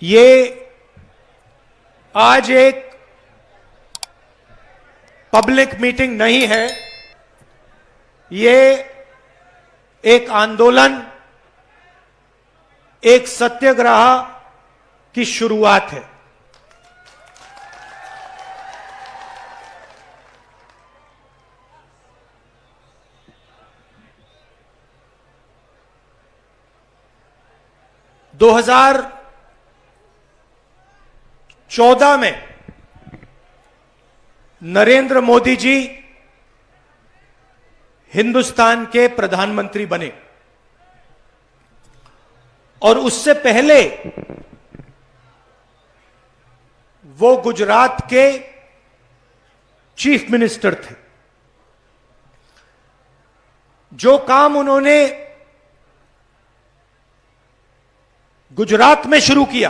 ये आज एक पब्लिक मीटिंग नहीं है, ये एक आंदोलन, एक सत्याग्रह की शुरुआत है। दो 2014 में नरेंद्र मोदी जी हिंदुस्तान के प्रधानमंत्री बने और उससे पहले वो गुजरात के चीफ मिनिस्टर थे। जो काम उन्होंने गुजरात में शुरू किया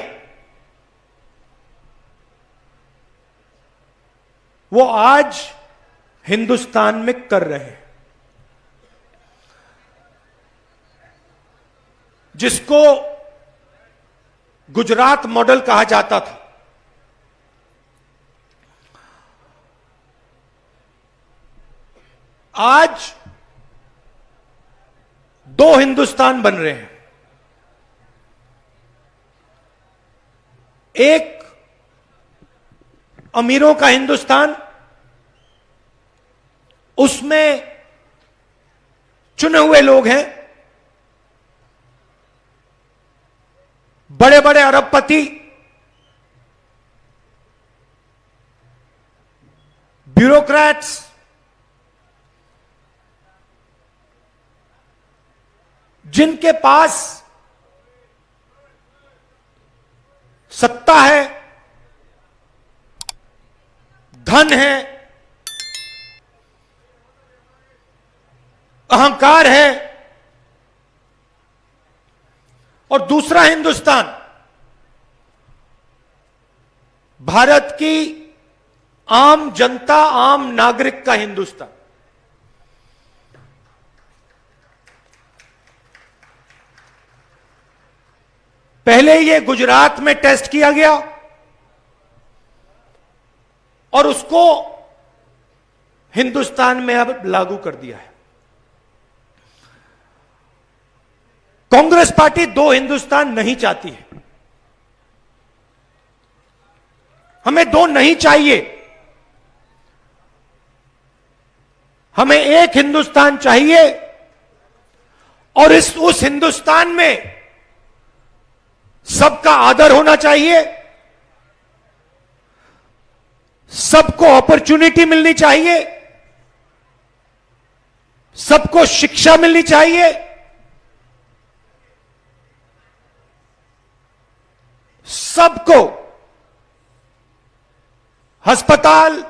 वो आज हिंदुस्तान में कर रहे हैं, जिसको गुजरात मॉडल कहा जाता था। आज दो हिंदुस्तान बन रहे हैं। एक अमीरों का हिंदुस्तान, उसमें चुने हुए लोग हैं, बड़े बड़े अरबपति, ब्यूरोक्रेट्स, जिनके पास सत्ता है, धन है, अहंकार है। और दूसरा हिंदुस्तान भारत की आम जनता, आम नागरिक का हिंदुस्तान। पहले ये गुजरात में टेस्ट किया गया और उसको हिंदुस्तान में अब लागू कर दिया है। कांग्रेस पार्टी दो हिंदुस्तान नहीं चाहती है। हमें दो नहीं चाहिए, हमें एक हिंदुस्तान चाहिए। और उस हिंदुस्तान में सबका आदर होना चाहिए, सबको अपॉर्चुनिटी मिलनी चाहिए, सबको शिक्षा मिलनी चाहिए, सबको अस्पताल,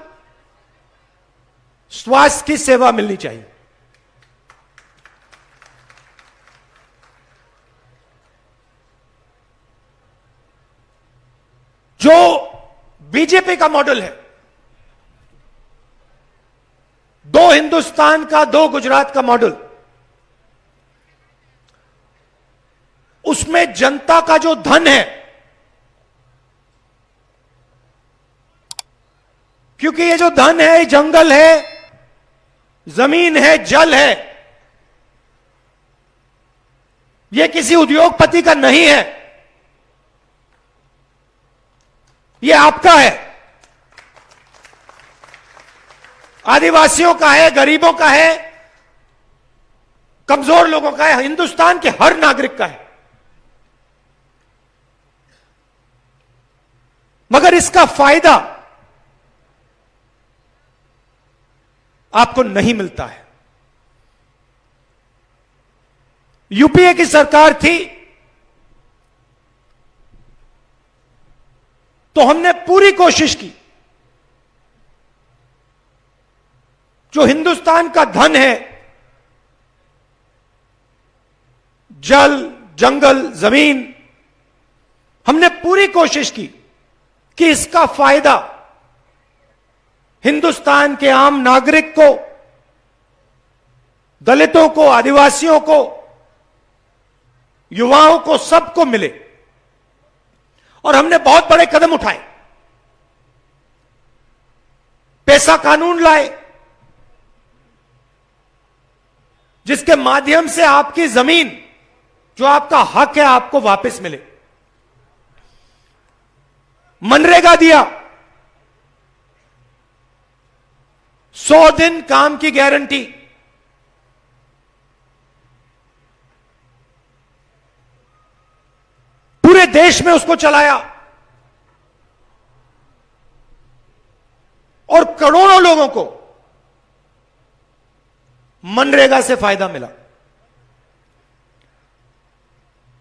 स्वास्थ्य की सेवा मिलनी चाहिए। जो बीजेपी का मॉडल है, दो हिंदुस्तान का, दो गुजरात का मॉडल, उसमें जनता का जो धन है, क्योंकि ये जो धन है, जंगल है, जमीन है, जल है, ये किसी उद्योगपति का नहीं है, ये आपका है, आदिवासियों का है, गरीबों का है, कमजोर लोगों का है, हिंदुस्तान के हर नागरिक का है। मगर इसका फायदा आपको नहीं मिलता है। यूपीए की सरकार थी तो हमने पूरी कोशिश की, जो हिंदुस्तान का धन है, जल, जंगल, जमीन, हमने पूरी कोशिश की कि इसका फायदा हिंदुस्तान के आम नागरिक को, दलितों को, आदिवासियों को, युवाओं को, सबको मिले। और हमने बहुत बड़े कदम उठाए, पैसा कानून लाए, जिसके माध्यम से आपकी जमीन, जो आपका हक है, आपको वापस मिले। मनरेगा दिया, 100 दिन काम की गारंटी। पूरे देश में उसको चलाया और करोड़ों लोगों को मनरेगा से फायदा मिला।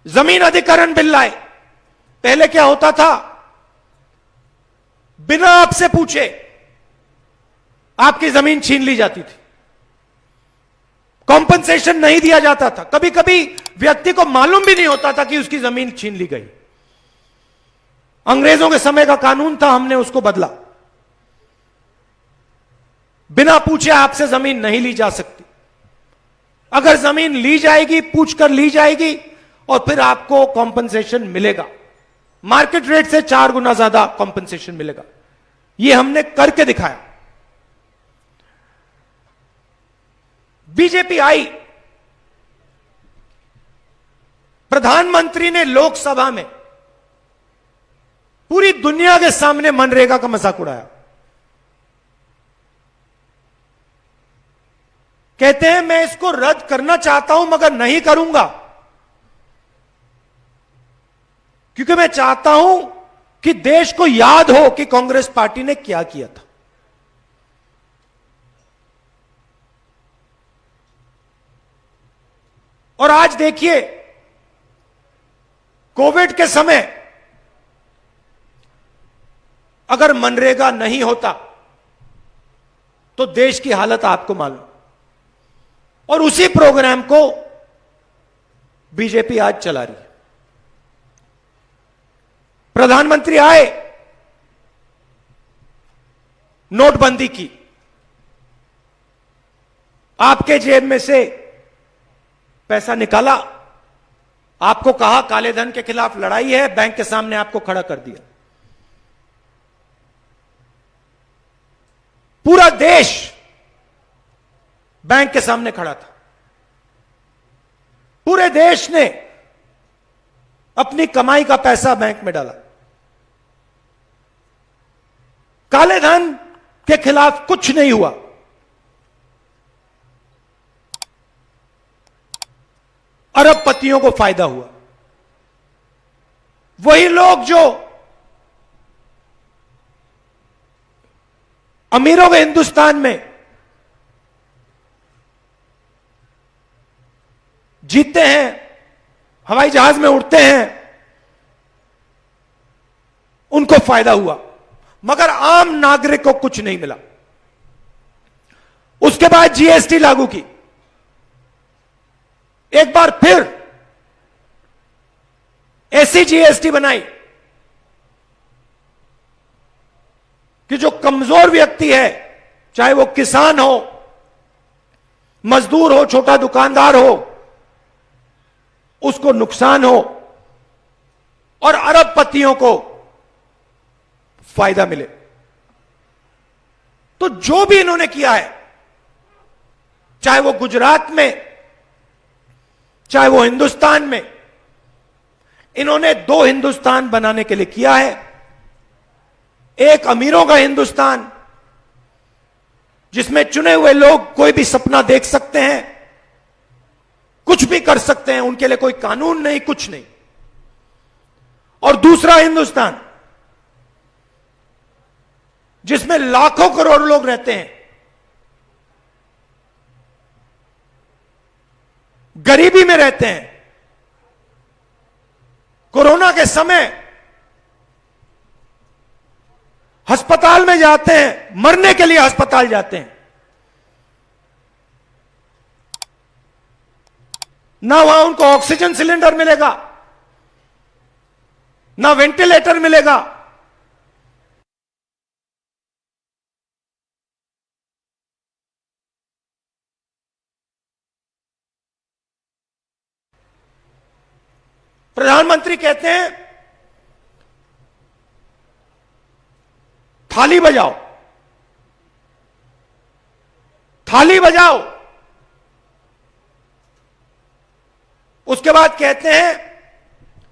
जमीन अधिग्रहण बिल लाए। पहले क्या होता था, बिना आपसे पूछे आपकी जमीन छीन ली जाती थी, कॉम्पनसेशन नहीं दिया जाता था, कभी कभी व्यक्ति को मालूम भी नहीं होता था कि उसकी जमीन छीन ली गई। अंग्रेजों के समय का कानून था, हमने उसको बदला। बिना पूछे आपसे जमीन नहीं ली जा सकती। अगर जमीन ली जाएगी, पूछकर ली जाएगी और फिर आपको कॉम्पनसेशन मिलेगा, मार्केट रेट से 4 गुना ज्यादा कॉम्पनसेशन मिलेगा। यह हमने करके दिखाया। बीजेपी आई, प्रधानमंत्री ने लोकसभा में पूरी दुनिया के सामने मनरेगा का मजाक उड़ाया। कहते हैं मैं इसको रद्द करना चाहता हूं मगर नहीं करूंगा, क्योंकि मैं चाहता हूं कि देश को याद हो कि कांग्रेस पार्टी ने क्या किया था। और आज देखिए, कोविड के समय अगर मनरेगा नहीं होता तो देश की हालत आपको मालूम। और उसी प्रोग्राम को बीजेपी आज चला रही है। प्रधानमंत्री आए, नोटबंदी की, आपके जेब में से पैसा निकाला, आपको कहा काले धन के खिलाफ लड़ाई है, बैंक के सामने आपको खड़ा कर दिया। पूरा देश बैंक के सामने खड़ा था। पूरे देश ने अपनी कमाई का पैसा बैंक में डाला। काले धन के खिलाफ कुछ नहीं हुआ। अरबपतियों को फायदा हुआ। वही लोग जो अमीरों के हिंदुस्तान में जीतते हैं, हवाई जहाज में उड़ते हैं, उनको फायदा हुआ, मगर आम नागरिक को कुछ नहीं मिला। उसके बाद जीएसटी लागू की। एक बार फिर ऐसी जीएसटी बनाई कि जो कमजोर व्यक्ति है, चाहे वो किसान हो, मजदूर हो, छोटा दुकानदार हो, उसको नुकसान हो और अरबपतियों को फायदा मिले। तो जो भी इन्होंने किया है, चाहे वो गुजरात में, चाहे वो हिंदुस्तान में, इन्होंने 2 हिंदुस्तान बनाने के लिए किया है। एक अमीरों का हिंदुस्तान, जिसमें चुने हुए लोग कोई भी सपना देख सकते हैं, कुछ भी कर सकते हैं, उनके लिए कोई कानून नहीं, कुछ नहीं। और दूसरा हिंदुस्तान, जिसमें लाखों करोड़ लोग रहते हैं, गरीबी में रहते हैं। कोरोना के समय अस्पताल में जाते हैं, मरने के लिए अस्पताल जाते हैं, ना वहां उनको ऑक्सीजन सिलेंडर मिलेगा, ना वेंटिलेटर मिलेगा। प्रधानमंत्री कहते हैं थाली बजाओ, थाली बजाओ। उसके बाद कहते हैं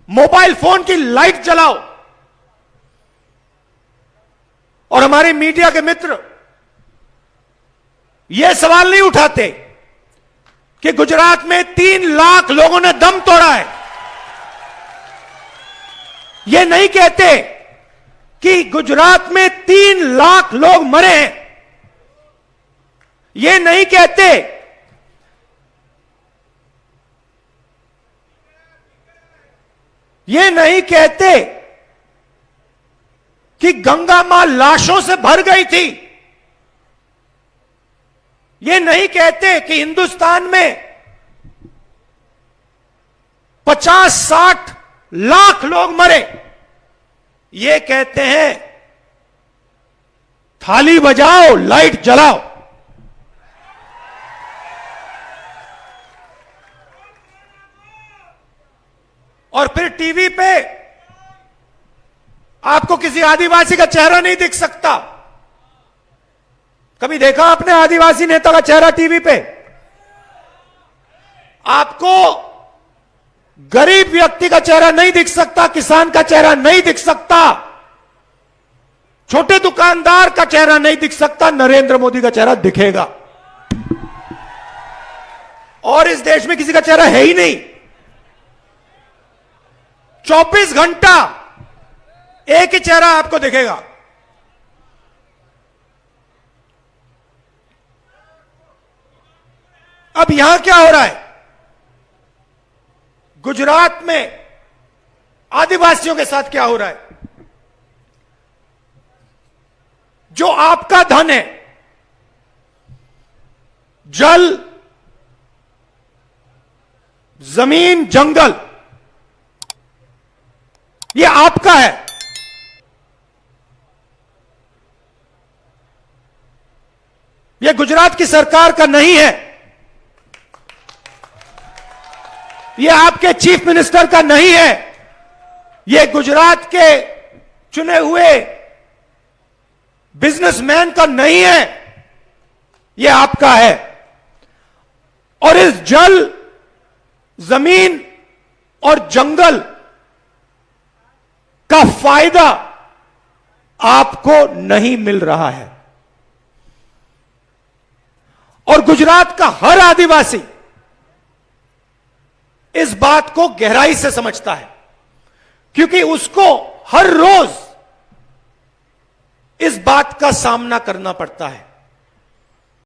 मोबाइल फोन की लाइट जलाओ। और हमारे मीडिया के मित्र यह सवाल नहीं उठाते कि गुजरात में 3 लाख लोगों ने दम तोड़ा है। यह नहीं कहते कि गुजरात में 3 लाख लोग मरे हैं। यह नहीं कहते कि गंगा मां लाशों से भर गई थी। ये नहीं कहते कि हिंदुस्तान में 50-60 लाख लोग मरे। ये कहते हैं थाली बजाओ, लाइट जलाओ। और फिर टीवी पे आपको किसी आदिवासी का चेहरा नहीं दिख सकता। कभी देखा आपने आदिवासी नेता का चेहरा टीवी पे? आपको गरीब व्यक्ति का चेहरा नहीं दिख सकता, किसान का चेहरा नहीं दिख सकता, छोटे दुकानदार का चेहरा नहीं दिख सकता। नरेंद्र मोदी का चेहरा दिखेगा। और इस देश में किसी का चेहरा है ही नहीं। 24 घंटा एक ही चेहरा आपको दिखेगा। अब यहां क्या हो रहा है? गुजरात में आदिवासियों के साथ क्या हो रहा है? जो आपका धन है, जल, जमीन, जंगल, ये आपका है। ये गुजरात की सरकार का नहीं है। ये आपके चीफ मिनिस्टर का नहीं है। ये गुजरात के चुने हुए बिजनेसमैन का नहीं है। ये आपका है। और इस जल, जमीन और जंगल का फायदा आपको नहीं मिल रहा है। और गुजरात का हर आदिवासी इस बात को गहराई से समझता है, क्योंकि उसको हर रोज इस बात का सामना करना पड़ता है